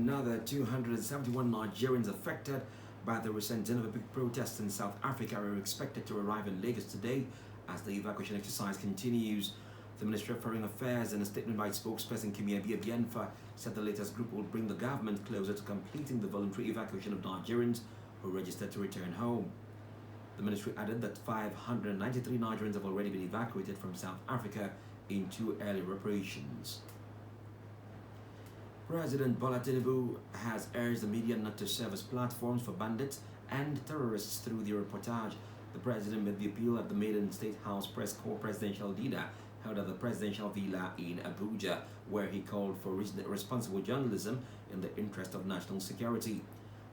another 271 Nigerians affected by the recent xenophobic protests in South Africa are expected to arrive in Lagos today as the evacuation exercise continues. The Ministry of Foreign Affairs, in a statement by its spokesperson Kimi Bienfa, said the latest group will bring the government closer to completing the voluntary evacuation of Nigerians who registered to return home. The ministry added that 593 Nigerians have already been evacuated from South Africa in 2 earlier operations. President Bola Tinubu has urged the media not to serve as platforms for bandits and terrorists through the reportage. The president made the appeal at the Maiden State House Press Corps presidential dinner held at the presidential villa in Abuja, where he called for responsible journalism in the interest of national security.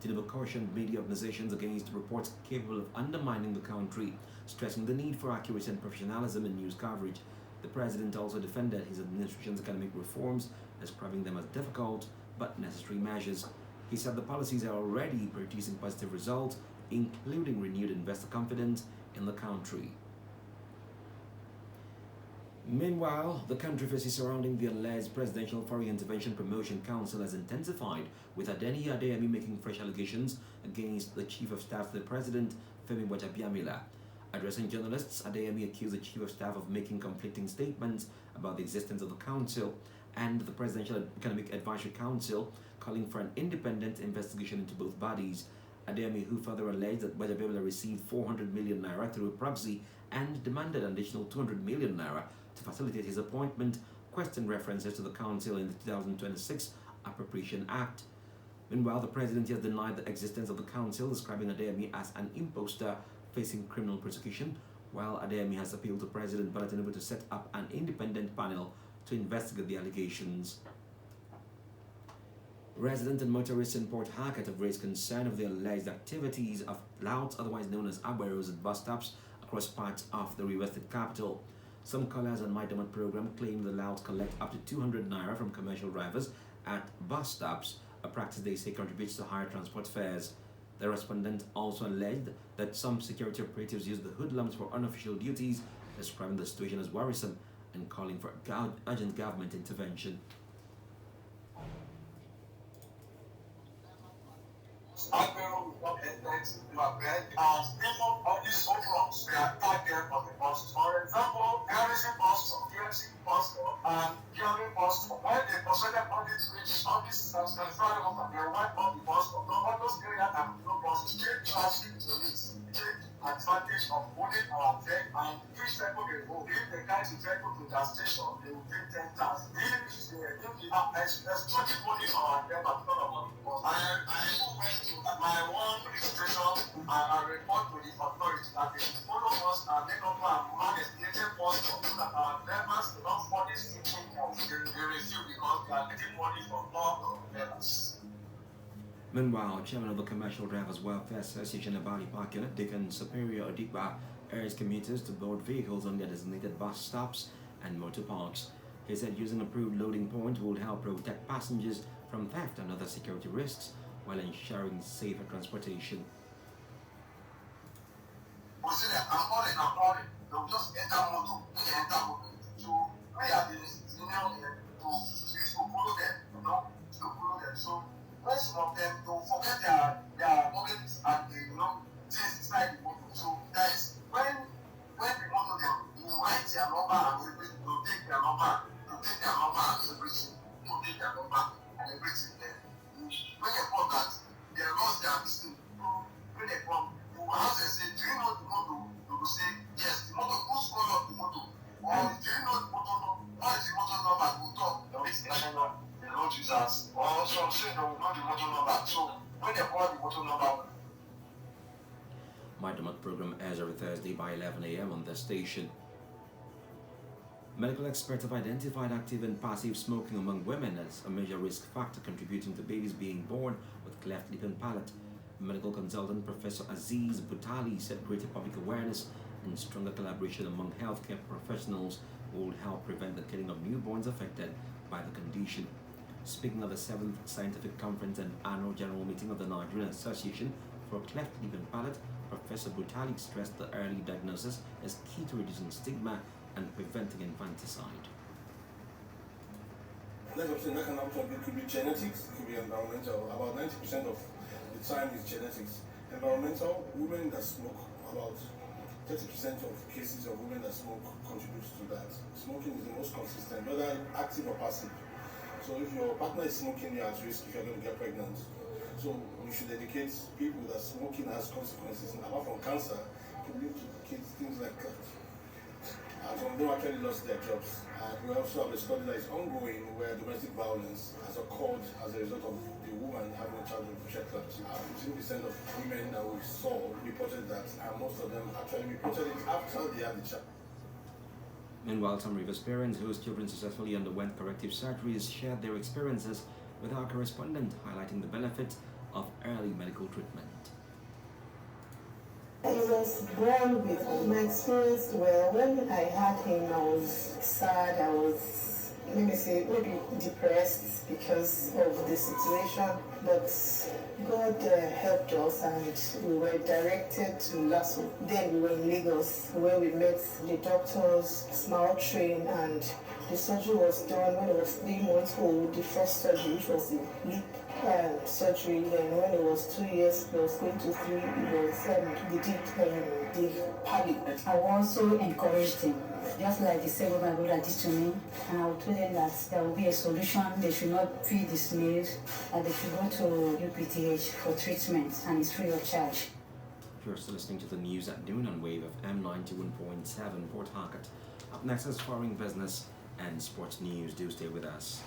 Tinubu cautioned media organizations against reports capable of undermining the country, stressing the need for accuracy and professionalism in news coverage. The president also defended his administration's economic reforms, describing them as difficult but necessary measures. He said the policies are already producing positive results, including renewed investor confidence in the country. Meanwhile, the controversy surrounding the alleged Presidential Foreign Intervention Promotion Council has intensified, with Adeyemi making fresh allegations against the Chief of Staff to the President, Femi Gbajabiamila. Addressing journalists, Adeyemi accused the Chief of Staff of making conflicting statements about the existence of the Council and the Presidential Economic Advisory Council, calling for an independent investigation into both bodies. Adeyemi, who further alleged that Gbajabiamila received 400 million naira through a proxy and demanded an additional 200 million naira to facilitate his appointment, questioned references to the Council in the 2026 Appropriation Act. Meanwhile, the president has denied the existence of the Council, describing Adeyemi as an imposter facing criminal prosecution, while Adeyemi has appealed to President Bola Tinubu to set up an independent panel to investigate the allegations. Residents and motorists in Port Harcourt have raised concern of the alleged activities of louts, otherwise known as agberos, at bus stops across parts of the River State capital. Some callers on my Demand program claim the louts collect up to 200 naira from commercial drivers at bus stops, a practice they say contributes to higher transport fares. The respondent also alleged that some security operatives use the hoodlums for unofficial duties, describing the situation as worrisome and calling for urgent government intervention. Agbero will not elect Mabel as even of these hoodlums they are target of the bus. For example, garrison bus, DMC bus, and Gary bus, when they consider all these transferring over, they wipe out the bus. All those areas that no buses take traffic to it, take advantage of holding our fare and which people they go. If they carry the vehicle to their station, they will take 10,000. If they are extorting money from our driver because of money bus. I even went to my one station and I report to the authority that they follow us and make up and man estimated bus so that our drivers do not fall this into they refuse because they are getting money from all drivers. Meanwhile, Chairman of the Commercial Drivers Welfare Association Abali Parkula, Deacon Superior Odigba, urged commuters to board vehicles on their designated bus stops and motor parks. He said using approved loading points would help protect passengers from theft and other security risks while ensuring safer transportation. They'll just enter motor, So we are the senior here to follow them, to follow them. So most of them don't forget their moments and things inside the motor. So guys, when the motor them, you write their number and everything, to take their number and everything, and everything then. When they come that they lost their mistake, when they come, you ask them say, do you know the motor? You will say, yes, the motor, who's calling up the motor? Or do you know the motor number? What is the motor number? We'll talk. The road users. Or some say they will know the motor number. So when they call the motor number. My Demand program airs every Thursday by 11 a.m. on the station. Medical experts have identified active and passive smoking among women as a major risk factor contributing to babies being born with cleft lip and palate. Medical consultant Professor Aziz Butali said greater public awareness and stronger collaboration among healthcare professionals will help prevent the killing of newborns affected by the condition. Speaking at the 7th Scientific Conference and Annual General Meeting of the Nigerian Association for Cleft Lip and Palate, Professor Butali stressed that early diagnosis is key to reducing stigma and preventing infanticide. let's obtain that kind of outcome. It could be genetics, it could be environmental. About 90% of the time is genetics. Environmental, women that smoke, about 30% of cases of women that smoke contributes to that. Smoking is the most consistent, whether active or passive. So if your partner is smoking, you're at risk if you're going to get pregnant. So we should educate people that smoking has consequences. And apart from cancer, it could lead to kids, things like that. And some of them actually lost their jobs. And we also have a study that is ongoing where domestic violence has occurred as a result of the woman having a child with checked. 15% of women that we saw reported that, and most of them actually reported it after they had the child. Meanwhile, some Rivers parents whose children successfully underwent corrective surgeries shared their experiences with our correspondent, highlighting the benefit of early medical treatment. I was born with my experience. Well, when I had him, I was sad. I was, maybe depressed because of the situation. But God helped us, and we were directed to Lasso. Then we were in Lagos, where we met the doctors, small train, and the surgery was done when it was 3 months old. The first surgery, which was the lip surgery. Then when it was 2 years, it was going to 3. It was the palate. I will also encouraged him, just like the same way my brother did to me, and I will tell them that there will be a solution. They should not be dismayed, and they should go to UPTH for treatment, and it's free of charge. You're still listening to the news at noon on Wave of M91.7 Port Harcourt. Up next is foreign business and sports news. Do stay with us.